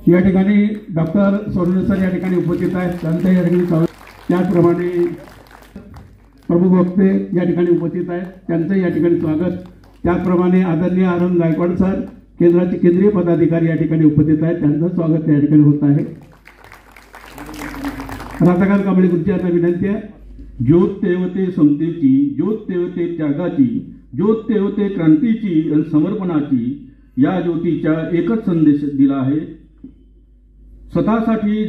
या ठिकाणी doctor Sonawane sir या ठिकाणी उपस्थित आहेत, त्यांचं या ठिकाणी स्वागत. त्याचप्रमाणे प्रमुख वक्ते या ठिकाणी उपस्थित आहेत, त्यांचं या ठिकाणी स्वागत. त्याचप्रमाणे आदरणीय आनंद गायकवाड सर केंद्राचे केंद्रीय पदाधिकारी या ठिकाणी उपस्थित आहेत, त्यांचं स्वागत या ठिकाणी होत आहे. राधाकांत कांबळे गुरुजी यांना विनंती आहे. ज्योत तेवते समतेची, ज्योत तेवते त्यागाची, ज्योत तेवते क्रांतीची आणि समर्पणाची, या ज्योतीचा एकच संदेश दिला आहे. स्वतःसाठी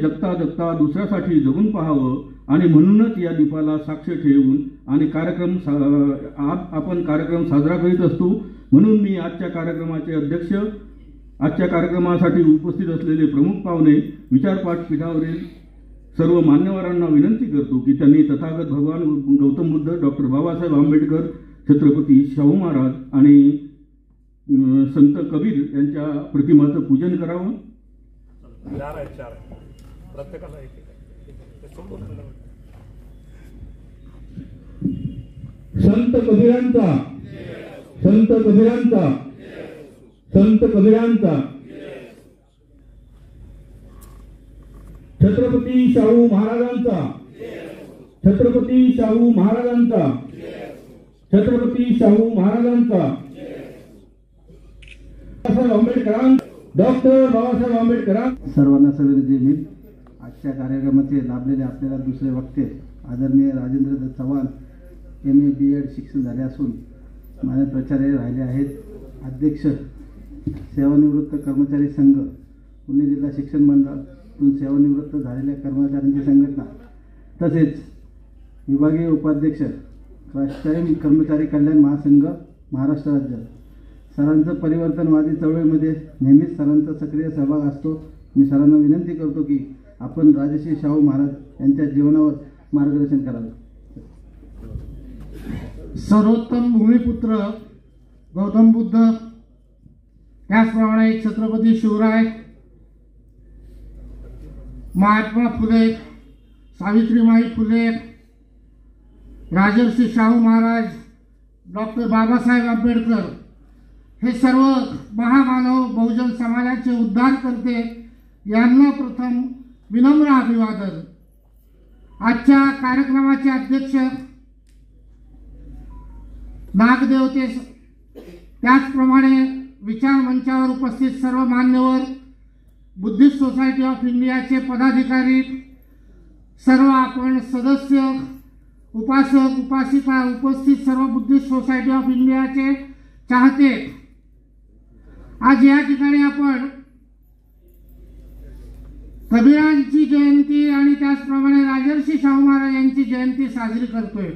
जगता जगता दुसऱ्यासाठी जगून पाहावं आणि म्हणूनच या दीपाला साक्ष ठेवून आणि आपण कार्यक्रम साजरा करीत असतो. म्हणून मी आजच्या कार्यक्रमाचे अध्यक्ष, आजच्या कार्यक्रमासाठी उपस्थित असलेले प्रमुख पाहुणे, विचारपाठ पीठावरील सर्व मान्यवरांना विनंती करतो की त्यांनी तथागत भगवान गौतम बुद्ध, डॉक्टर बाबासाहेब आंबेडकर, छत्रपती शाहू महाराज आणि संत कबीर यांच्या प्रतिमाचं पूजन करावं. संत कबीरांचा, संत कबीरांचा, संत कबीरांचा, छत्रपती शाहू महाराजांचा, छत्रपती शाहू महाराजांचा, छत्रपती शाहू महाराजांचा, डॉक्टर बाबासाहेब आंबेडकर. सर्वांना सविनय मी. आजच्या कार्यक्रमाचे लाभलेले आपल्याला दुसरे वक्ते आदरणीय राजेंद्र दत्त चव्हाण, MA BEd शिक्षण झाले असून मान्य प्राचार्य राहिले आहेत. अध्यक्ष सेवानिवृत्त कर्मचारी संघ, पुणे जिल्हा शिक्षण मंडळातून सेवानिवृत्त झालेल्या कर्मचाऱ्यांची संघटना, तसेच विभागीय उपाध्यक्ष राष्ट्रीय कर्मचारी कल्याण महासंघ महाराष्ट्र राज्य. सरांचं परिवर्तनवादी चळवळीमध्ये नेहमीच सरांचा सक्रिय सहभाग असतो. मी सरांना विनंती करतो की आपण राजश्री शाहू महाराज यांच्या जीवनावर मार्गदर्शन करावे. सर्वोत्तम भूमिपुत्र गौतम बुद्ध, त्याचप्रमाणे छत्रपती शिवराय, महात्मा फुले, सावित्रीबाई फुले, राजर्षी शाहू महाराज, डॉक्टर बाबासाहेब आंबेडकर हे सर्व महामानव बहुजन समाजाचे उद्धार करते यांना प्रथम विनम्र अभिवादन. आजच्या कार्यक्रमाचे अध्यक्ष नागदेवते, त्याचप्रमाणे विचार मंचावर उपस्थित सर्व मान्यवर, बुद्धिस्ट सोसायटी ऑफ इंडियाचे पदाधिकारी, सर्व आपण सदस्य, उपासक उपासिका, उपस्थित सर्व बुद्धिस्ट सोसायटी ऑफ इंडियाचे चाहते, आज या ठिकाणी आपण कबीरांची जयंती आणि त्याचप्रमाणे राजर्षी शाहू महाराज यांची जयंती साजरी करतोय.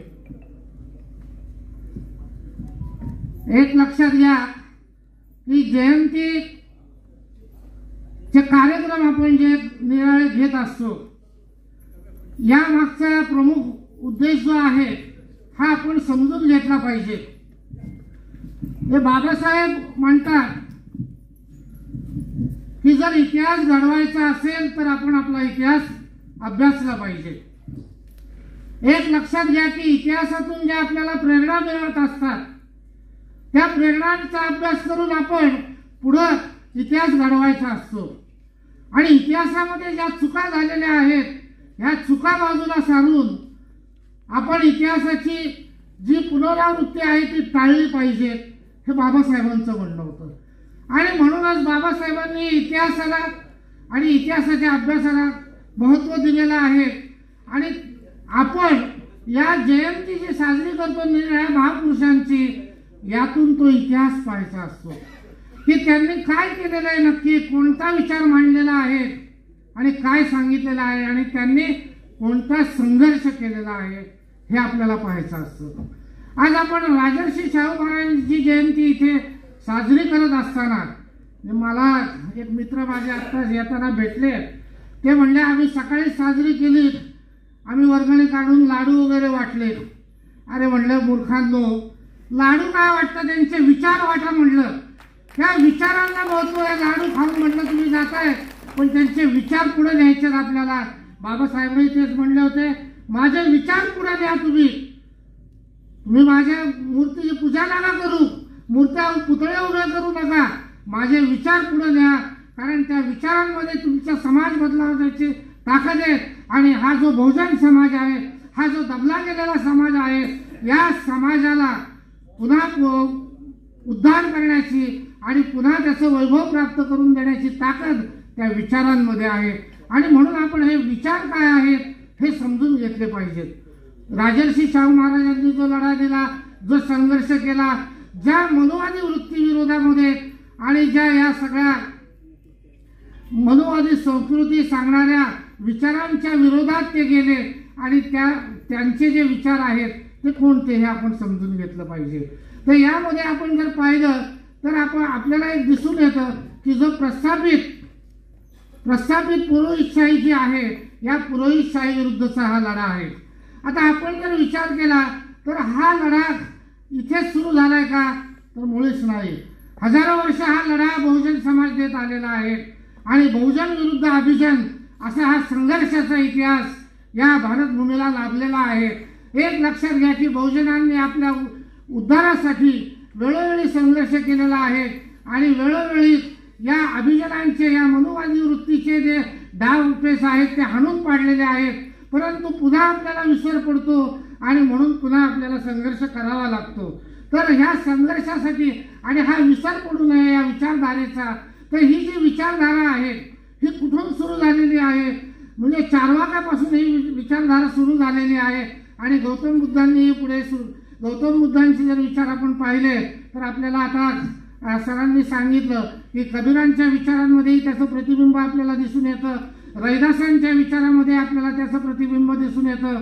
एक लक्षात घ्या की जयंतीचे कार्यक्रम आपण जे निराळे घेत असतो, या मागचा प्रमुख उद्देश जो आहे हा आपण समजून घेतला पाहिजे. हे बाबासाहेब म्हणतात की जर इतिहास घडवायचा असेल तर आपण आपला इतिहास अभ्यासला पाहिजे. एक लक्षात घ्या की इतिहासातून ज्या आपल्याला प्रेरणा मिळत असतात त्या प्रेरणांचा अभ्यास करून आपण पुढे इतिहास घडवायचा असतो. आणि इतिहासामध्ये ज्या चुका झालेल्या आहेत ह्या चुका बाजूला सारून आपण इतिहासाची जी पुनरावृत्ती आहे ती टाळली पाहिजे, हे बाबासाहेबांचं म्हणणं होतं. आणि म्हणूनच बाबासाहेबांनी इतिहासाला आणि इतिहासाच्या अभ्यासाला महत्त्व दिलेलं आहे. आणि आपण या जयंती जी साजरी करतो निराळ्या महापुरुषांची, यातून तो इतिहास पाहायचा असतो की त्यांनी काय केलेलं आहे, नक्की कोणता विचार मांडलेला आहे आणि काय सांगितलेलं आहे आणि त्यांनी कोणता संघर्ष केलेला आहे हे आपल्याला पाहायचं असतं. आज आपण राजर्षी शाहू महाराजांची जयंती इथे साजरी करत असताना मला एक मित्र माझे आत्ताच येताना भेटले. ते म्हणले आम्ही सकाळी साजरी केली, आम्ही वर्गणी काढून लाडू वगैरे वाटले. अरे म्हणलं मूर्खांनो, लाडू काय वाटतं, त्यांचे विचार वाटा म्हणलं. त्या विचारांना महत्व आहे. लाडू खाऊन म्हटलं तुम्ही जाताय, पण त्यांचे विचार पुढे न्यायचे आपल्याला. बाबासाहेबांनी तेच म्हणले होते, माझे विचार पुढे न्या. तुम्ही माझ्या मूर्तीची पूजा नका करू, मूर्त्या पुतळे उभे करू नका, माझे विचार पुढे न्या कारण त्या विचारांमध्ये तुमचा समाज बदलावण्याची ताकद आहे. आणि हा जो बहुजन समाज आहे, हा जो दबला गेलेला समाज आहे, या समाजाला पुन्हा उद्धार करण्याची आणि पुन्हा त्याचं वैभव प्राप्त करून देण्याची ताकद त्या विचारांमध्ये आहे. आणि म्हणून आपण हे विचार काय आहेत हे समजून घेतले पाहिजेत. राजर्षी शाहू महाराजांनी जो लढा दिला, जो संघर्ष केला, ज्या मनुवादी वृत्ती विरोधामध्ये आणि ज्या या सगळ्या मनुवादी संस्कृती सांगणाऱ्या विचारांच्या विरोधात ते गेले आणि त्यांचे जे विचार आहेत ते कोणते हे आपण समजून घेतलं पाहिजे. तर यामध्ये आपण जर पाहिलं तर आपल्याला एक दिसून येतं की जो प्रस्थापित पुरोहितशाही जी आहे, या पुरोहितशाही विरुद्धचा हा लढा आहे. आता आपण जर विचार केला तर हा लढा इथेच सुरू झालाय का, तर मुळीच नाही. हजारो वर्ष हा लढा बहुजन समाज देत आलेला आहे आणि बहुजन विरुद्ध अभिजन असा हा संघर्षाचा इतिहास या भारतभूमीला लाभलेला आहे. एक लक्षात घ्या की बहुजनांनी आपल्या उद्धारासाठी वेळोवेळी संघर्ष केलेला आहे आणि वेळोवेळी या अभिजनांचे, या मनुवादी वृत्तीचे जे डाव उपेस आहेत ते हाणून पाडलेले आहेत. परंतु पुन्हा आपल्याला विसर पडतो आणि म्हणून पुन्हा आपल्याला संघर्ष करावा लागतो. तर ह्या संघर्षासाठी आणि हा विसर पडू नये या विचारधारेचा, तर ही जी विचारधारा आहे ही कुठून सुरू झालेली आहे, म्हणजे चार्वाकापासून ही विचारधारा सुरू झालेली आहे. आणि गौतम बुद्धांनी पुढे गौतम बुद्धांचे जर विचार आपण पाहिले तर आपल्याला आता सरांनी सांगितलं की कबीरांच्या विचारांमध्येही त्याचं प्रतिबिंब आपल्याला दिसून येतं, रैदासांच्या विचारामध्ये आपल्याला त्याचं प्रतिबिंब दिसून येतं.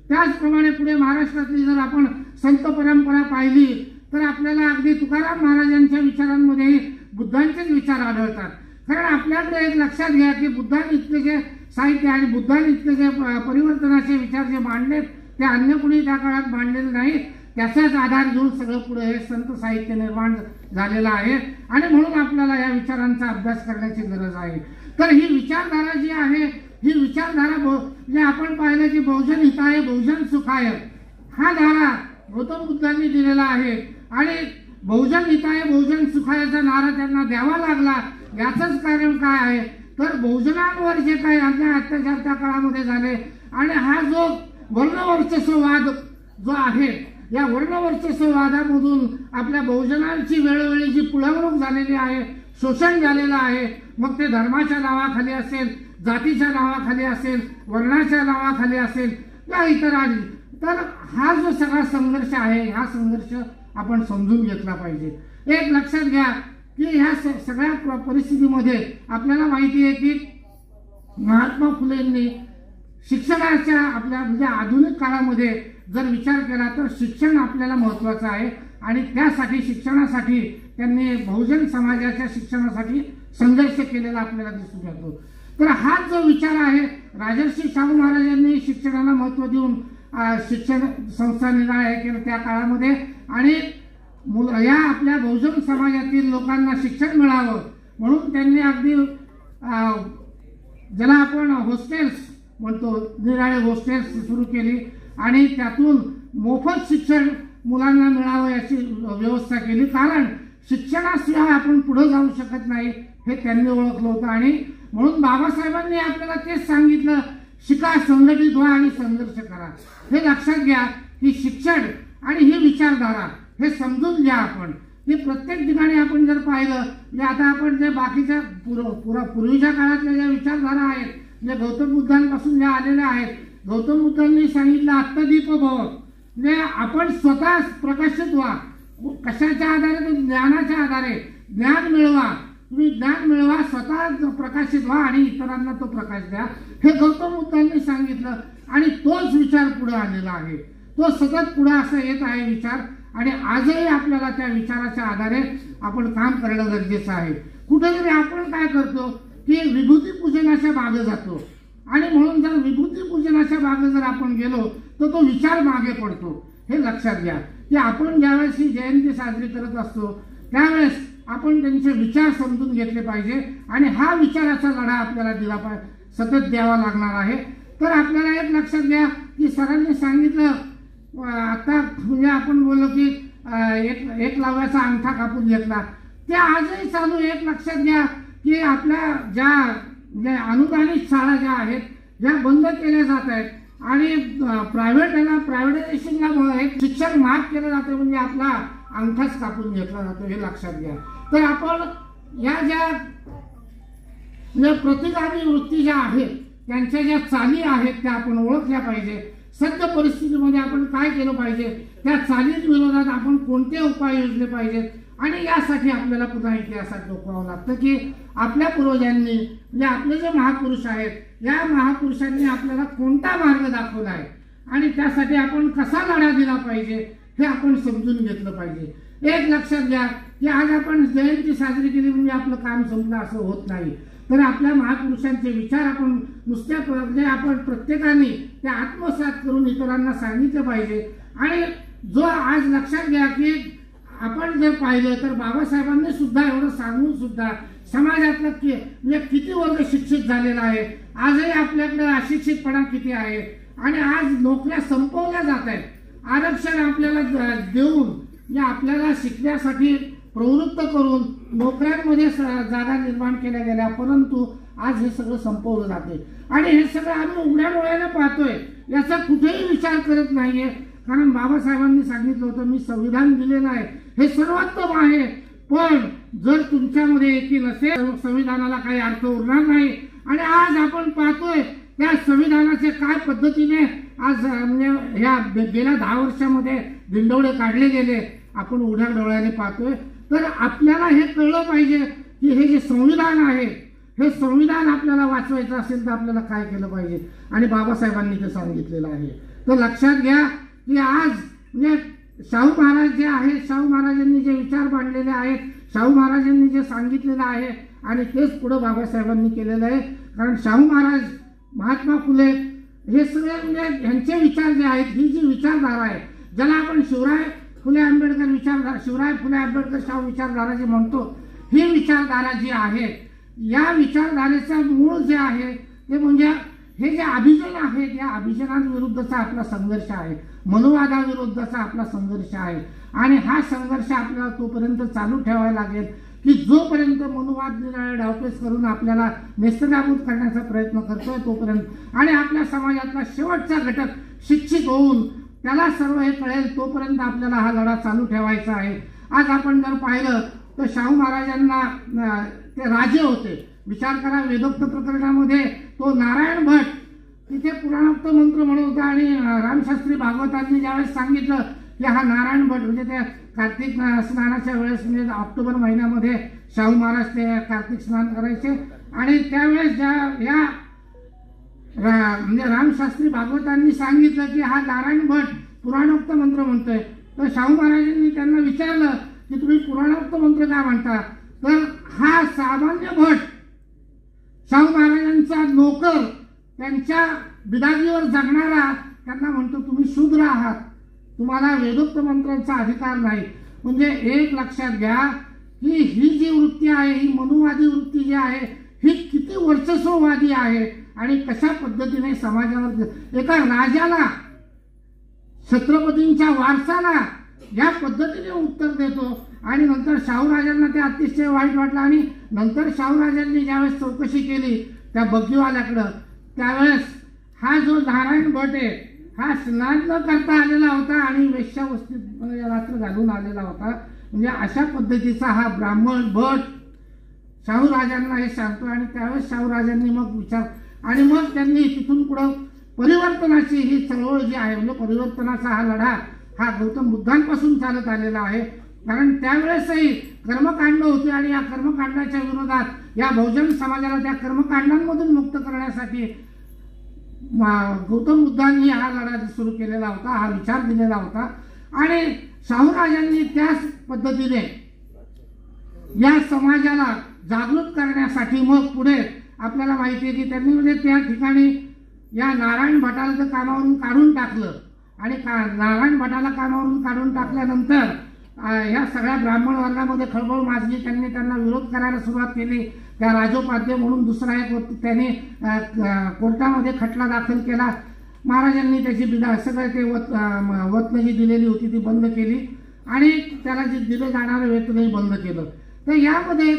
त्याचप्रमाणे पुढे महाराष्ट्रातली जर आपण संत परंपरा पाहिली तर आपल्याला अगदी तुकाराम महाराजांच्या विचारांमध्येही बुद्धांचेच विचार आढळतात. कारण आपल्याकडे एक लक्षात घ्या की बुद्धांनी इतके जे साहित्य आणि बुद्धांनी इतके जे परिवर्तनाचे विचार जे मांडले ते अन्य कुणी त्या काळात मांडलेले नाही. त्याचाच आधार घेऊन सगळं पुढे हे संत साहित्य निर्माण झालेलं आहे आणि म्हणून आपल्याला या विचारांचा अभ्यास करण्याची गरज आहे. तर ही विचारधारा जी आहे, ही विचारधारा जे आपण पाहिलं की बहुजन हिताय बहुजन सुखाय हा नारा गौतम बुद्धांनी दिलेला आहे. आणि बहुजन हिताय बहुजन सुखायचा नारा त्यांना द्यावा लागला. याचंच कारण काय आहे तर बहुजनांवर जे काही अन्याय अत्याचार त्या काळामध्ये झाले आणि हा जो वर्णवर्चस्ववाद जो आहे, या वर्णवर्चस्ववादामधून आपल्या बहुजनांची वेळोवेळी जी पुढावणूक झालेली आहे, शोषण झालेलं आहे, मग ते धर्माच्या नावाखाली असेल, जातीच्या नावाखाली असेल, वर्णाच्या नावाखाली असेल या इतर आधी, तर हा जो सगळा संघर्ष आहे हा संघर्ष आपण समजून घेतला पाहिजे. एक लक्षात घ्या की ह्या सगळ्या परिस्थितीमध्ये आपल्याला माहिती आहे की महात्मा फुलेंनी शिक्षणाच्या आपल्या म्हणजे आधुनिक काळामध्ये जर विचार केला तर शिक्षण आपल्याला महत्त्वाचं आहे आणि त्यासाठी शिक्षणासाठी त्यांनी बहुजन समाजाच्या शिक्षणासाठी संघर्ष केलेला आपल्याला दिसून येतो. तर हा जो विचार आहे, राजर्षी शाहू महाराजांनी शिक्षणाला महत्त्व देऊन शिक्षण संस्था निर्माण केलं त्या काळामध्ये आणि या आपल्या बहुजन समाजातील लोकांना शिक्षण मिळावं म्हणून त्यांनी अगदी ज्याला आपण हॉस्टेल्स म्हणतो, निराळे हॉस्टेल्स सुरू केली आणि त्यातून मोफत शिक्षण मुलांना मिळावं याची व्यवस्था केली. कारण शिक्षणाशिवाय आपण पुढे जाऊ शकत नाही हे त्यांनी ओळखलं होतं आणि म्हणून बाबासाहेबांनी आपल्याला तेच सांगितलं, शिका, संघटित व्हा आणि संघर्ष करा. हे लक्षात घ्या की शिक्षण आणि ही विचारधारा हे समजून घ्या आपण की प्रत्येक ठिकाणी आपण जर पाहिलं म्हणजे आता आपण जे बाकीच्या पूर्वीच्या काळातल्या ज्या विचारधारा आहेत, जे गौतम बुद्धांपासून ज्या आलेल्या आहेत, गौतम बुद्धांनी सांगितलं आत्मदीप भव, म्हणजे आपण स्वतः प्रकाशित व्हा. कशाच्या आधारे तर ज्ञानाच्या आधारे ज्ञान मिळवा. तुम्ही ज्ञान मिळवा, स्वतः प्रकाशित व्हा आणि इतरांना तो प्रकाश द्या. हे गौतम बुद्धांनी सांगितलं आणि तोच विचार पुढे आलेला आहे. तो सतत पुढे असं येत आहे विचार आणि आजही आपल्याला त्या विचाराच्या आधारे आपण काम करणं गरजेचं आहे. कुठेतरी आपण काय करतो की विभूती पूजनाच्या मागे जातो आणि म्हणून जर विभूती पूजनाच्या मागे जर आपण गेलो तर तो विचार मागे पडतो. हे लक्षात घ्या की आपण ज्यावेळेस ही जयंती साजरी करत असतो त्यावेळेस आपण त्यांचे विचार समजून घेतले पाहिजे आणि हा विचाराचा लढा आपल्याला दिला पाहिजे, सतत द्यावा लागणार आहे. तर आपल्याला एक लक्षात घ्या की सरांनी सांगितलं आता म्हणजे आपण बोललो की एक लाव्याचा अंगठा कापून घेतला, ते आजही चालू. एक लक्षात घ्या की आपल्या ज्या अनुदानित शाळा ज्या आहेत ज्या बंद केल्या जात आहेत आणि प्रायव्हेटायझेशनला शिक्षण महाग केलं जातं, म्हणजे आपला अंगठाच कापून घेतला जातो, हे लक्षात घ्या. तर आपण या ज्या प्रतिगामी वृत्ती ज्या आहेत त्यांच्या ज्या चाली आहेत त्या आपण ओळखल्या पाहिजे. सद्य परिस्थितीमध्ये आपण काय केलं पाहिजे, त्या चालीं विरोधात आपण कोणते उपाय योजले पाहिजेत, आणि यासाठी आपल्याला पुन्हा इतिहासात डोकावं लागतं की आपल्या पूर्वजांनी म्हणजे आपले जे महापुरुष आहेत या महापुरुषांनी आपल्याला कोणता मार्ग दाखवला आहे आणि त्यासाठी आपण कसा लढा दिला पाहिजे हे आपण समजून घेतलं पाहिजे. एक लक्षात घ्या की आज आपण जयंती साजरी केली म्हणजे आपलं काम संपलं असं होत नाही. तर आपल्या महापुरुषांचे विचार आपण नुसत्या म्हणजे आपण प्रत्येकाने ते आत्मसात करून इतरांना सांगितलं पाहिजे. आणि जो आज लक्षात घ्या की आपण जर पाहिलं तर बाबासाहेबांनी सुद्धा एवढं सांगून सुद्धा समाजातलं म्हणजे किती वर्ग शिक्षित झालेला आहे, आजही आपल्याकडे अशिक्षितपणा किती आहे, आणि आज नोकऱ्या संपवल्या जात आहेत. आरक्षण आपल्याला देऊन या आपल्याला शिकण्यासाठी प्रवृत्त करून नोकऱ्यांमध्ये जागा निर्माण केल्या गेल्या, परंतु आज हे सगळं संपवलं जाते आणि हे सगळं आम्ही उघड्या डोळ्याने पाहतोय. याचा कुठेही विचार करत नाहीये, कारण बाबासाहेबांनी सांगितलं होतं मी संविधान दिलेलं आहे हे सर्वोत्तम आहे, पण जर तुमच्यामध्ये एकी नसेल संविधानाला काही अर्थ उरणार नाही. आणि आज आपण पाहतोय त्या संविधानाचे काय पद्धतीने आज म्हणजे या गेल्या 10 वर्षामध्ये दिंडवडे काढले गेले आपण उघड्या डोळ्याने पाहतोय. तर आपल्याला हे कळलं पाहिजे की हे जे संविधान आहे हे संविधान आपल्याला वाचवायचं असेल तर आपल्याला काय केलं पाहिजे, आणि बाबासाहेबांनी ते सांगितलेलं आहे. तर लक्षात घ्या की आज म्हणजे शाहू महाराज जे आहेत, शाहू महाराजांनी जे विचार मांडलेले आहेत, शाहू महाराजांनी जे सांगितलेलं आहे आणि तेच पुढं बाबासाहेबांनी केलेलं आहे. कारण शाहू महाराज, महात्मा फुले हे सगळे म्हणजे यांचे विचार जे आहेत, ही जी विचारधारा आहे ज्याला आपण शिवराय फुले आंबेडकर शाहू विचारधारा जे म्हणतो, ही विचारधारा जी आहे या विचारधारेचा मूळ जे आहे ते म्हणजे हे जे अभिजन आहे त्या अभिजनांविरुद्धचा आपला संघर्ष आहे, मनोवादाविरुद्धचा आपला संघर्ष आहे. आणि हा संघर्ष आपल्याला तोपर्यंत चालू ठेवावा लागेल की जोपर्यंत मनोवाद डावपेच करून आपल्याला नेस्तनाबूत करण्याचा प्रयत्न करतोय तोपर्यंत, आणि आपल्या समाजातला शेवटचा घटक शिक्षित होऊन त्याला सर्व हे कळेल तोपर्यंत आपल्याला हा लढा चालू ठेवायचा आहे. आज आपण जर पाहिलं तर शाहू महाराजांना ते राजे होते. विचार करा, वेदोक्त प्रकरणामध्ये तो नारायण भट तिथे पुराणोक्त मंत्र म्हणत होता, आणि रामशास्त्री भागवतांनी ज्यावेळेस सांगितलं की हा नारायण भट म्हणजे त्या कार्तिक स्नानाच्या वेळेस म्हणजे ऑक्टोबर महिन्यामध्ये शाहू महाराज ते कार्तिक स्नान करायचे, आणि त्यावेळेस या म्हणजे रामशास्त्री भागवतांनी सांगितलं की हा नारायण भट पुराणोक्त मंत्र म्हणतोय. तर शाहू महाराजांनी त्यांना विचारलं की तुम्ही पुराणोक्त मंत्र का म्हणता, तर हा सामान्य भट शाहू महाराजांचा नोकर त्यांच्या बिदागीवर जगणारा त्यांना म्हणतो तुम्ही शूद्र आहात, तुम्हाला वेदोक्त मंत्रांचा अधिकार नाही. म्हणजे एक लक्षात घ्या की ही जी वृत्ती आहे, ही मनुवादी वृत्ती जी आहे ही किती वर्चस्ववादी आहे, आणि कशा पद्धतीने समाजावर एका राजाला, छत्रपतींच्या वारसाला या पद्धतीने उत्तर देतो. आणि नंतर शाहूराजांना ते अतिशय वाईट वाटलं, आणि नंतर शाहूराजांनी ज्यावेळेस चौकशी केली त्या बग्गीवाल्याकडं, त्यावेळेस हा जो नारायण भट आहे हा स्नान न करता आलेला होता आणि वेश्यावस्तीत रात्र घालून आलेला होता. म्हणजे अशा पद्धतीचा हा ब्राह्मण भट शाहूराजांना हे सांगतो. आणि त्यावेळेस शाहूराजांनी मग विचार, आणि मग त्यांनी तिथून पुढं परिवर्तनाची ही चळवळ जी आहे म्हणजे परिवर्तनाचा हा लढा हा गौतम बुद्धांपासून चालत आलेला आहे. कारण त्यावेळेसही कर्मकांड होते, आणि या कर्मकांडाच्या विरोधात या बहुजन समाजाला त्या कर्मकांडांमधून मुक्त करण्यासाठी गौतम बुद्धांनी हा लढा सुरू केलेला होता, हा विचार दिलेला होता. आणि शाहूराजांनी त्याच पद्धतीने या समाजाला जागृत करण्यासाठी मग पुढे आपल्याला माहिती आहे की त्यांनी म्हणजे त्या ठिकाणी या नारायण भटाला तर कामावरून काढून टाकलं, आणि नारायण भटाला कामावरून काढून टाकल्यानंतर ह्या सगळ्या ब्राह्मण वर्गामध्ये खळबळ माजली. त्यांना विरोध करायला सुरुवात केली. त्या राजोपाध्याय म्हणून दुसरा एक त्याने कोर्टामध्ये खटला दाखल केला. महाराजांनी त्याची सगळं ते वतन जी दिलेली होती ती बंद केली, आणि त्याला जे दिलं जाणारं वेतनही बंद केलं. तर यामध्ये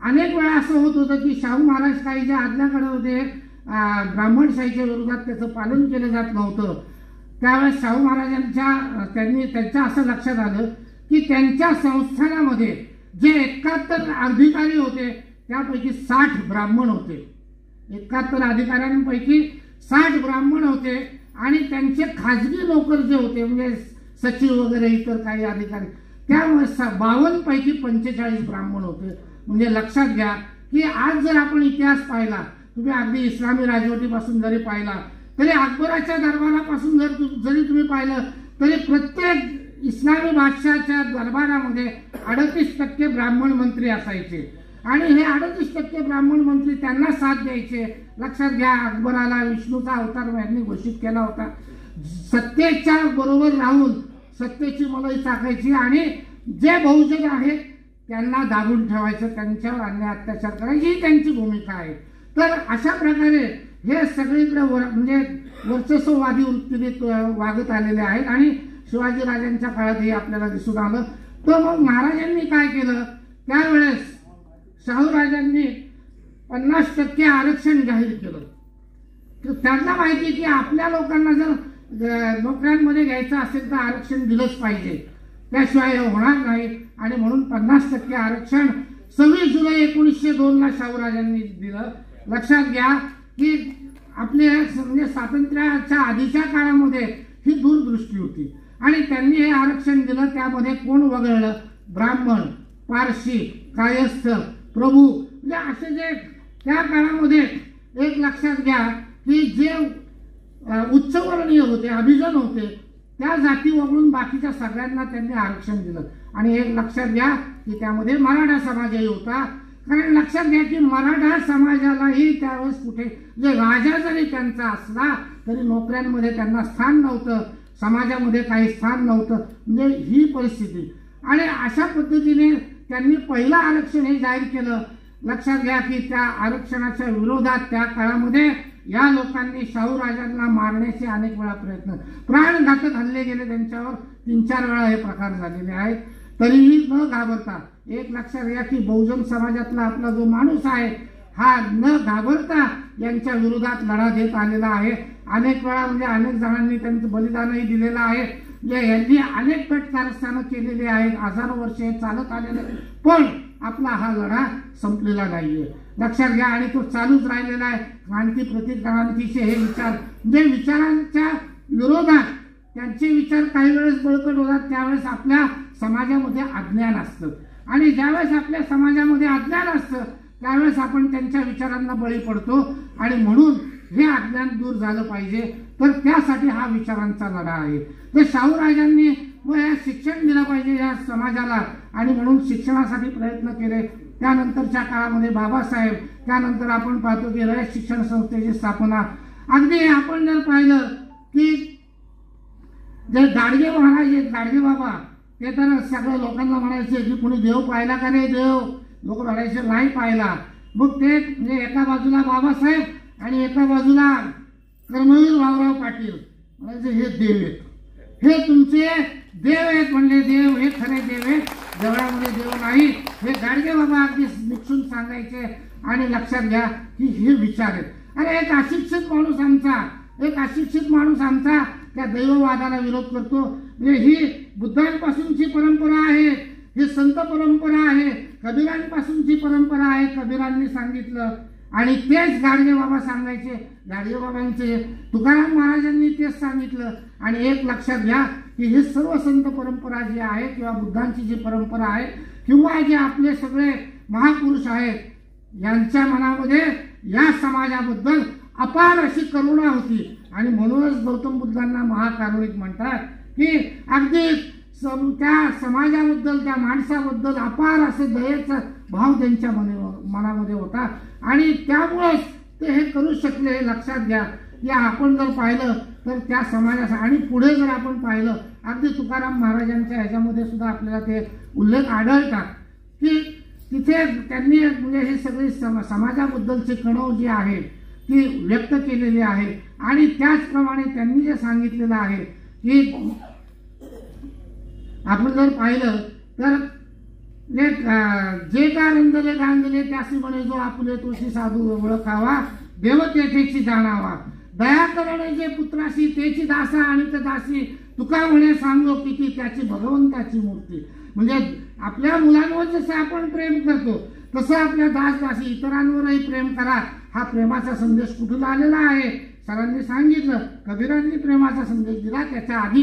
अनेक वेळा असं होत होतं की शाहू महाराज काही जे आज्ञाकडे होते, ब्राह्मणशाहीच्या विरोधात त्याचं पालन केलं जात नव्हतं, त्यावेळेस शाहू त्यांच्या असं लक्षात आलं की त्यांच्या संस्थानामध्ये जे 71 अधिकारी होते त्यापैकी 60 ब्राह्मण होते. 71 अधिकाऱ्यांपैकी 60 ब्राह्मण होते आणि त्यांचे खाजगी नोकर जे होते म्हणजे सचिव वगैरे इतर काही अधिकारी, त्यामुळे 52 पैकी 45 ब्राह्मण होते. म्हणजे लक्षात घ्या की आज जर आपण इतिहास पाहिला, तुम्ही अगदी इस्लामी राजवटीपासून जरी पाहिला तरी अकबराच्या दरबारापासून जरी तुम्ही पाहिलं तरी प्रत्येक इस्लामी बादशाहाच्या दरबारामध्ये 38% ब्राह्मण मंत्री असायचे आणि हे 38% ब्राह्मण मंत्री त्यांना साथ द्यायचे. लक्षात घ्या, अकबराला विष्णूचा अवतार यांनी घोषित केला होता. सत्तेच्या बरोबर राहून सत्तेची मलाई चाकायची आणि जे बहुजन आहेत त्यांना दाबून ठेवायचं, त्यांच्यावर अन्याय अत्याचार करायची ही त्यांची भूमिका आहे. तर अशा प्रकारे हे सगळीकडे म्हणजे वर्चस्ववादी वृत्तीने वागत आलेले आहेत आणि शिवाजी राजांच्या काळातही आपल्याला दिसून आलं. तर मग महाराजांनी काय केलं, त्यावेळेस शाहू राजांनी 50% आरक्षण जाहीर केलं. तर त्यांना माहिती की आपल्या लोकांना जर नोकऱ्यांमध्ये घ्यायचं असेल तर आरक्षण दिलंच पाहिजे, त्याशिवाय हे होणार नाही. आणि म्हणून 50% आरक्षण 26 जुलै 1902 शाहू राजांनी दिलं. लक्षात घ्या की आपले म्हणजे स्वातंत्र्याच्या आधीच्या काळामध्ये ही दूरदृष्टी होती आणि त्यांनी हे आरक्षण दिलं. त्यामध्ये कोण वगळलं, ब्राह्मण, पारशी, कायस्थ, प्रभू, म्हणजे असे जे त्या काळामध्ये एक लक्षात घ्या की जे उच्चवर्णीय होते, अभिजन होते, त्या जाती वगळून बाकीच्या सगळ्यांना त्यांनी आरक्षण दिलं. आणि एक लक्षात घ्या की त्यामध्ये मराठा समाजही होता. कारण लक्षात घ्या की मराठा समाजालाही त्यावेळेस कुठे जे राजा जरी त्यांचा असला तरी नोकऱ्यांमध्ये त्यांना स्थान नव्हतं, समाजामध्ये काही स्थान नव्हतं. म्हणजे ही परिस्थिती आणि अशा पद्धतीने त्यांनी पहिलं आरक्षण हे जाहीर केलं. लक्षात घ्या की त्या आरक्षणाच्या विरोधात त्या काळामध्ये या लोकांनी शाहू राजांना मारण्याचे अनेक वेळा प्रयत्न, प्राणघातक हल्ले गेले त्यांच्यावर, 3-4 वेळा हे प्रकार झालेले आहेत. तरीही न घाबरता एक लक्षात घ्या की बहुजन समाजातला आपला जो माणूस आहे हा न घाबरता यांच्या विरोधात लढा देत आलेला आहे. अनेक वेळा म्हणजे अनेक जणांनी त्यांचं बलिदानही दिलेलं आहे. यांनी अनेक पेट कारस्थानं केलेली आहेत, हजारो वर्ष हे चालत आलेले, पण आपला हा लढा संपलेला नाहीये. लक्षात घ्या आणि तो चालूच राहिलेला आहे. क्रांती प्रतिक्रांतीचे हे विचार म्हणजे विचारांच्या विरोधात त्यांचे विचार काही वेळेस बळकट होतात, त्यावेळेस आपल्या समाजामध्ये अज्ञान असतं आणि ज्यावेळेस आपल्या समाजामध्ये अज्ञान असतं त्यावेळेस आपण त्यांच्या विचारांना बळी पडतो आणि म्हणून हे अज्ञान दूर झालं पाहिजे. तर त्यासाठी हा विचारांचा लढा आहे. तर शाहू राजांनी शिक्षण दिलं पाहिजे या समाजाला आणि म्हणून शिक्षणासाठी प्रयत्न केले. त्यानंतरच्या काळामध्ये बाबासाहेब, त्यानंतर आपण पाहतो की रयत शिक्षण संस्थेची स्थापना. अगदी आपण जर पाहिलं की जे गाडगे महाराज आहेत, गाडगे बाबा, ते तर सगळ्या लोकांना म्हणायचे की कुणी देव पाहिला का रे देव, लोक म्हणायचे नाही पाहिला. मग ते म्हणजे एका बाजूला बाबासाहेब आणि एका बाजूला कर्मवीर भाऊराव पाटील म्हणायचे हे देव आहेत, हे तुमचे देव आहेत. म्हणले देव हे खरे देव आहेत, जवळामध्ये देव नाही, हे गाडगे बाबा अगदी निक्षून सांगायचे. आणि लक्षात घ्या की हे विचार आहेत. अरे एक अशिक्षित माणूस आमचा त्या दैववादाला विरोध करतो. म्हणजे ही बुद्धांपासूनची परंपरा आहे, ही संत परंपरा आहे, कबीरांपासूनची परंपरा आहे, कबीरांनी सांगितलं आणि तेच गाडगे बाबा सांगायचे. गाडगे बाबांचे तुकाराम महाराजांनी तेच सांगितलं. आणि एक लक्षात घ्या की हे सर्व संत परंपरा जी आहे किंवा बुद्धांची जी परंपरा आहे किंवा जे आपले सगळे महापुरुष आहेत यांच्या मनामध्ये या समाजाबद्दल अपार अशी करुणा होती आणि म्हणूनच गौतम बुद्धांना महाकारुणिक म्हणतात की अगदी त्या समाजाबद्दल, त्या माणसाबद्दल अपार असं दयेचा भाव त्यांच्या मनामध्ये होता आणि त्यामुळेच ते हे करू शकले. हे लक्षात घ्या की आपण जर पाहिलं तर त्या समाजाचा आणि पुढे जर आपण पाहिलं अगदी तुकाराम महाराजांच्या ह्याच्यामध्ये सुद्धा आपल्याला ते उल्लेख आढळतात की तिथे त्यांनी म्हणजे हे सगळी समाजाबद्दलची कणव जी आहे ती व्यक्त केलेली आहे. आणि त्याचप्रमाणे त्यांनी जे सांगितलेलं आहे की आपण जर पाहिलं तर जे का रंगले गांगले त्यासी म्हणे जो आपुले तुळशी साधू ओळखावा देव तेथेची जाणावा दया करणे जे पुत्राशी तेची दासा आणि ते दासी तुका म्हणे सांगो किती त्याची भगवंताची मूर्ती. म्हणजे आपल्या मुलांवर जसं आपण प्रेम करतो तसं आपल्या दास दासी इतरांवरही प्रेम करा. हा प्रेमाचा संदेश कुठून आलेला आहे? सरांनी सांगितलं, कबीरांनी प्रेमाचा संदेश दिला, त्याच्या आधी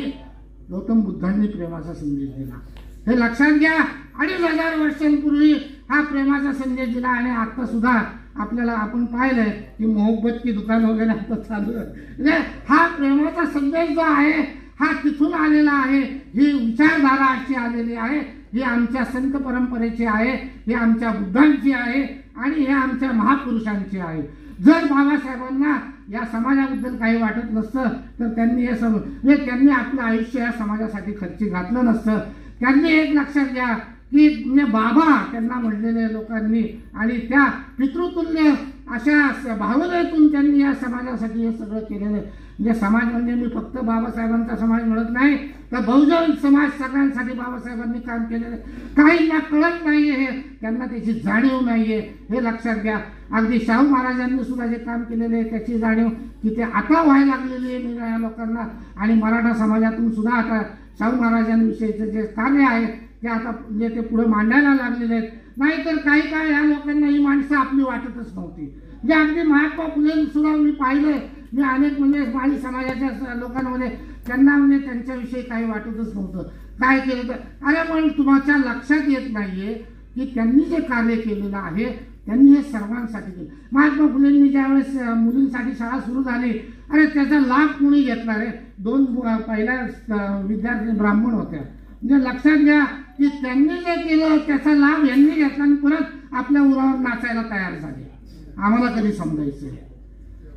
गौतम बुद्धांनी प्रेमाचा संदेश दिला. हे लक्षात घ्या. 2500 वर्षांपूर्वी हा प्रेमाचा संदेश दिला आणि आता सुद्धा आपल्याला आपण पाहिलंय की मोहब्बत की दुकान वगैरे आता चालू आहे. म्हणजे हा प्रेमाचा संदेश जो आहे हा तिथून आलेला आहे. ही विचारधारा अशी आलेली आहे. ही आमच्या संत परंपरेची आहे, ही आमच्या बुद्धांची आहे आणि हे आमच्या महापुरुषांची आहे. जर बाबासाहेबांना या समाजाबद्दल काही वाटत नसतं तर त्यांनी हे म्हणजे त्यांनी आपलं आयुष्य या समाजासाठी खर्ची घातलं नसतं. त्यांनी एक लक्षात घ्या की म्हणजे बाबा त्यांना म्हणलेले लोकांनी आणि त्या पितृतुल्य अशा भावनेतून त्यांनी या समाजासाठी हे सगळं केलेलं आहे. म्हणजे समाज म्हणजे मी फक्त बाबासाहेबांचा समाज म्हणत नाही तर बहुजन समाज सगळ्यांसाठी बाबासाहेबांनी काम केलेलं आहे. काहींना कळत नाहीये, हे त्यांना त्याची जाणीव नाहीये, हे लक्षात घ्या. अगदी शाहू महाराजांनी सुद्धा जे काम केलेले आहे त्याची जाणीव की ते आता व्हायला लागलेली आहे निराळ्या लोकांना. आणि मराठा समाजातून सुद्धा आता शाहू महाराजांविषयीचं जे कार्य आहे ते आता म्हणजे ते पुढे मांडायला लागलेले आहेत. नाहीतर काही काळ या लोकांना ही माणसं आपली वाटतच नव्हती. म्हणजे अगदी महात्मा फुले सुद्धा मी पाहिलंय, मी अनेक म्हणजे माळी समाजाच्या लोकांमध्ये त्यांना म्हणजे त्यांच्याविषयी काही वाटतच नव्हतं. काय केलं तर अरे पण तुमच्या लक्षात येत नाहीये की त्यांनी जे कार्य केलेलं आहे त्यांनी हे सर्वांसाठी केलं. महात्मा फुलेंनी ज्यावेळेस मुलींसाठी शाळा सुरू झाली, अरे त्याचा लाभ कोणी घेतला रे? 2 पहिल्या विद्यार्थी ब्राह्मण होत्या. म्हणजे लक्षात घ्या की त्यांनी जे केलं त्याचा लाभ यांनी घेतला आणि परत आपल्या उरावर नाचायला तयार झाले. आम्हाला कधी समजायचं,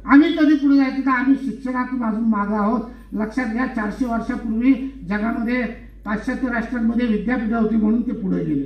आम्ही कधी पुढे जायचं तर आम्ही शिक्षणातून अजून मागे आहोत. लक्षात घ्या 400 वर्षापूर्वी जगामध्ये पाश्चात्य राष्ट्रांमध्ये विद्यापीठ होती म्हणून ते पुढे गेले.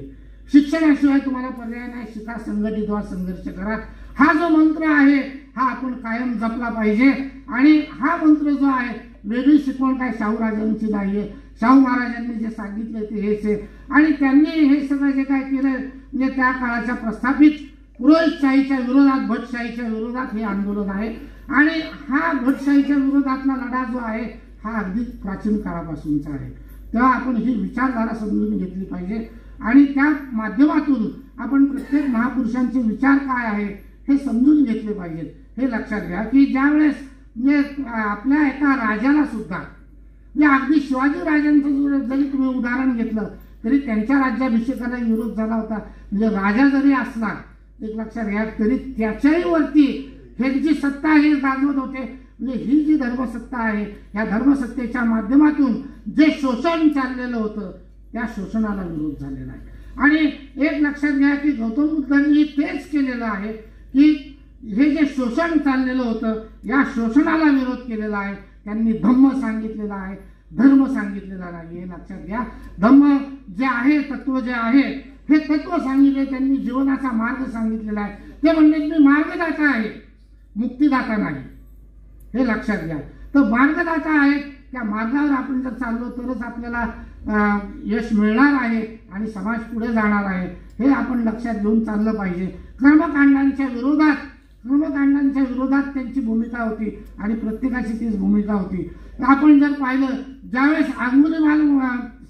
शिक्षणाशिवाय तुम्हाला पर्याय नाही. शिका, संघटित व्हा, संघर्ष करा. हा जो मंत्र आहे हा आपण कायम जपला पाहिजे. आणि हा मंत्र जो आहे वेगळी शिकवण काय शाहू राजांची नाहीये. शाहू महाराजांनी जे सांगितलं ते हेच आहे. आणि त्यांनी हे सगळं जे काय केलं म्हणजे त्या काळाच्या प्रस्थापित पुरोहितशाहीच्या विरोधात, भटशाहीच्या विरोधात हे आंदोलन आहे. आणि हा भटशाहीच्या विरोधातला लढा जो आहे हा अगदी प्राचीन काळापासूनचा आहे. तेव्हा आपण ही विचारधारा समजून घेतली पाहिजे आणि त्या माध्यमातून आपण प्रत्येक महापुरुषांचे विचार काय आहे हे समजून घेतले पाहिजेत. हे लक्षात घ्या की ज्यावेळेस म्हणजे आपल्या एका राजाला सुद्धा म्हणजे अगदी शिवाजी राजांचं जरी तुम्ही उदाहरण घेतलं तरी त्यांच्या राज्याभिषेकाला विरोध झाला होता. म्हणजे राजा जरी असला एक लक्षात घ्या तरी त्याच्याही वरती हे जी सत्ता हे गाजवत होते. म्हणजे ही जी धर्मसत्ता आहे या धर्मसत्तेच्या माध्यमातून जे शोषण चाललेलं होतं त्या शोषणाला विरोध झालेला आहे. आणि एक लक्षात घ्या की गौतम बुद्धांनी तेच केलेलं आहे की हे जे शोषण चाललेलं होतं या शोषणाला विरोध केलेला आहे. त्यांनी धम्म सांगितलेला आहे, धर्म सांगितलेला नाही. हे लक्षात घ्या. धम्म जे आहे, तत्व जे आहे हे तत्व सांगितले, त्यांनी जीवनाचा मार्ग सांगितलेला आहे. ते म्हणले मी मार्गदाता आहे, मुक्तिदाता नाही. हे लक्षात घ्या. तर मार्गदाता आहे, त्या मार्गावर आपण जर चाललो तरच आपल्याला यश मिळणार आहे आणि समाज पुढे जाणार आहे. हे आपण लक्षात घेऊन चाललं पाहिजे. कर्मकांडांच्या विरोधात त्यांची भूमिका होती आणि प्रत्येकाची तीच भूमिका होती. आपण जर पाहिलं ज्यावेळेस अंगुलीमाल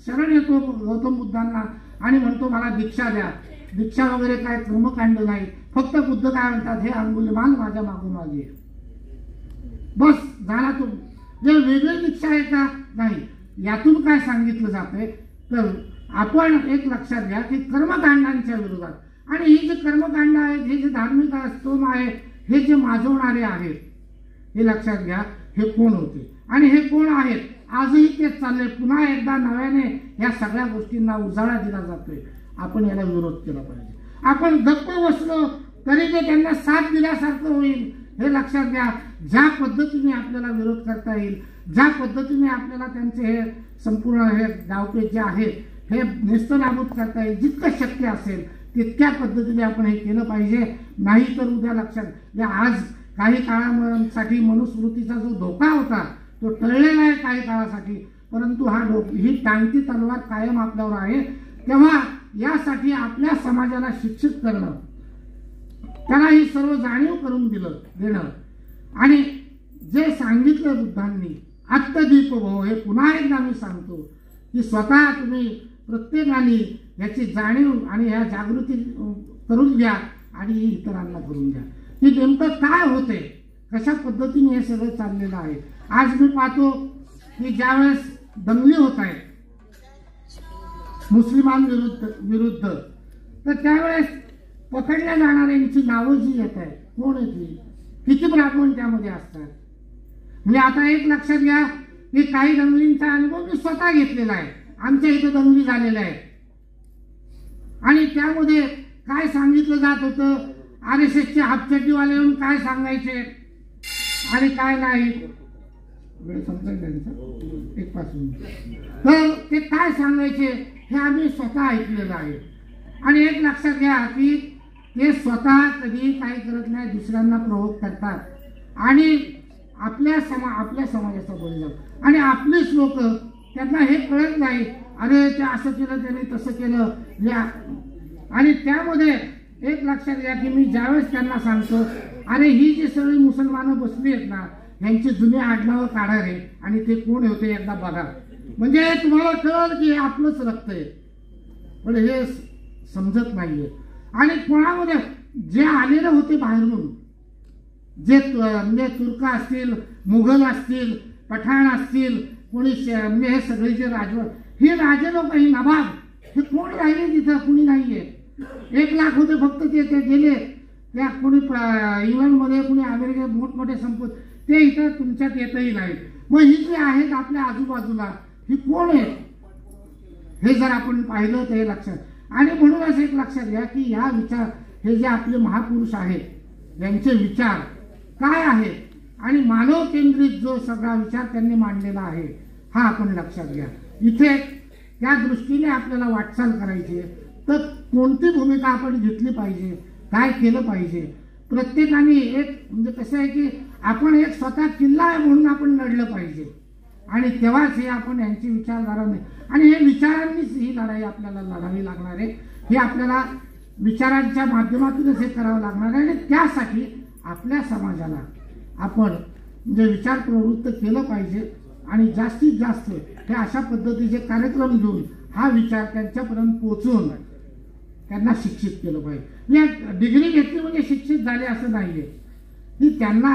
शरण येतो गौतम बुद्धांना आणि म्हणतो मला दीक्षा द्या, दीक्षा वगैरे काय कर्मकांड नाही. फक्त बुद्ध काय म्हणतात, हे अंगुलीमाल माझ्या मागोमागे बस झाला. तो जे वेगळी दीक्षा आहे का नाही. यातून काय सांगितलं जातंय तर आपण एक लक्षात घ्या की कर्मकांडांच्या विरोधात आणि ही जे कर्मकांड आहेत, हे जे धार्मिक स्तोम आहे, हे जे माजवणारे आहेत, हे लक्षात घ्या हे कोण होते आणि हे कोण आहेत. आजही तेच चाललंय. पुन्हा एकदा नव्याने या सगळ्या गोष्टींना उजाळा दिला जातोय. आपण याला विरोध केला पाहिजे. आपण गप्प बसलो तरी ते त्यांना साथ दिल्यासारखं होईल. हे लक्षात घ्या. ज्या पद्धतीने आपल्याला विरोध करता येईल, ज्या पद्धतीने आपल्याला त्यांचे हे संपूर्ण हे डावपेच जे आहेत हे नेस्तनाबूत करता येईल, जितकं शक्य असेल तितक्या पद्धतीने आपण हे केलं पाहिजे. नाही तर उद्या लक्षात आज काही काळासाठी मनुस्मृतीचा जो धोका होता तो टळलेला आहे काही काळासाठी, परंतु ही टांगती तलवार कायम आपल्यावर आहे. तेव्हा यासाठी आपल्या समाजाला शिक्षित करणं, त्याला ही सर्व जाणीव करून देणं आणि जे सांगितलं बुद्धांनी आत्मदीप भव, हे पुन्हा एकदा मी सांगतो की स्वतः तुम्ही प्रत्येकाने याची जाणीव आणि ह्या जागृती करून घ्या आणि इतरांना करून द्या की नेमकं काय होते, कशा पद्धतीने हे सगळं चाललेलं आहे. आज मी पाहतो की ज्यावेळेस दंगली होत आहेत मुस्लिमांविरुद्ध, तर त्यावेळेस पकडल्या जाणाऱ्यांची नावं जी येत आहेत, कोण येते, किती ब्राह्मण त्यामध्ये असतात. म्हणजे आता एक लक्षात घ्या की काही दंगलींचा अनुभव मी स्वतः घेतलेला आहे. आमच्या इथं दंगली झालेल्या आहेत आणि त्यामध्ये काय सांगितलं जात होतं, RSSचे हापचड्डीवाले येऊन काय सांगायचे आणि काय नाही, वेळ समजेल त्यांचं एक पासून, तर ते काय सांगायचे हे आम्ही स्वतः ऐकलेलं आहे. आणि एक लक्षात घ्या की ते स्वतः कधी काही करत नाही, दुसऱ्यांना प्रोवोक करतात आणि आपल्या समाजाचा बळी जातात. आणि आपलीच लोक, त्यांना हे कळत नाही, अरे ते असं केलं, त्याने तसं केलं या. आणि त्यामध्ये एक लक्षात घ्या की मी ज्यावेळेस त्यांना सांगतो, अरे ही जी सगळी मुसलमानं बसली आहेत ना, यांची जुने आडनावं काढा रे आणि ते कोण होते एकदा बघा, म्हणजे तुम्हाला कळलं की आपलंच रक्त आहे. पण हे समजत नाहीये. आणि कोणामध्ये जे आलेले होते बाहेरून, जे म्हणजे तुर्क असतील, मुघल असतील, पठाण असतील, कोणी म्हणजे हे सगळे जे हे राजे लोक, ही नवाब, हे कोण राहिले तिथं, कुणी नाहीये. 1 लाख होते फक्त, ते गेले त्या, कोणी इंग्लंडमध्ये, कुणी अमेरिकेत, मोठमोठे संपत, ते इथं तुमच्यात येतही नाही. मग ही जी आहेत आपल्या आजूबाजूला, ही कोण आहेत हे जर आपण पाहिलं तर हे लक्षात. आणि म्हणूनच एक लक्षात घ्या की या विचार, हे जे आपले महापुरुष आहेत यांचे विचार काय आहेत आणि मानव केंद्रित जो सगळा विचार त्यांनी मांडलेला आहे, हा आपण लक्षात घ्या. इथे त्या दृष्टीने आपल्याला वाटचाल करायची, तर कोणती भूमिका आपण घेतली पाहिजे, काय केलं पाहिजे. प्रत्येकाने एक म्हणजे कसं आहे की आपण एक स्वतः किल्ला आहे म्हणून आपण लढलं पाहिजे आणि तेव्हाच हे आपण यांची विचारधारा नाही. आणि हे विचारांनीच ही लढाई आपल्याला लढावी लागणार आहे. हे आपल्याला विचारांच्या माध्यमातूनच हे करावं लागणार आहे. आणि त्यासाठी आपल्या समाजाला आपण म्हणजे विचार प्रवृत्त केलं पाहिजे आणि जास्तीत जास्त हे अशा पद्धतीचे कार्यक्रम घेऊन हा विचार त्यांच्यापर्यंत पोहोचवून त्यांना शिक्षित केलं पाहिजे. डिग्री घेतली म्हणजे शिक्षित झाले असं नाहीये, की त्यांना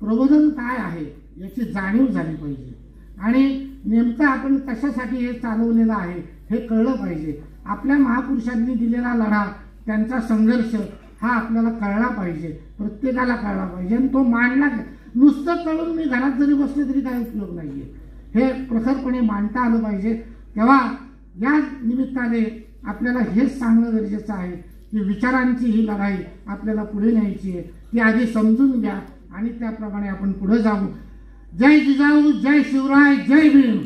प्रबोधन काय आहे याची जाणीव झाली पाहिजे आणि नेमकं आपण कशासाठी हे चालवलेलं आहे हे कळलं पाहिजे. आपल्या महापुरुषांनी दिलेला लढा, त्यांचा संघर्ष हा आपल्याला कळला पाहिजे, प्रत्येकाला कळला पाहिजे आणि तो मांडला. नुसतं कळून मी घरात जरी बसले तरी काही उपयोग नाहीये, हे प्रखरपणे मांडता आलं पाहिजे. तेव्हा या निमित्ताने आपल्याला हेच सांगणं गरजेचं आहे की विचारांची ही लढाई आपल्याला पुढे न्यायची आहे, ती आधी समजून घ्या आणि त्याप्रमाणे आपण पुढे जाऊ. जय जिजाऊ, जय शिवराय, जय भीम.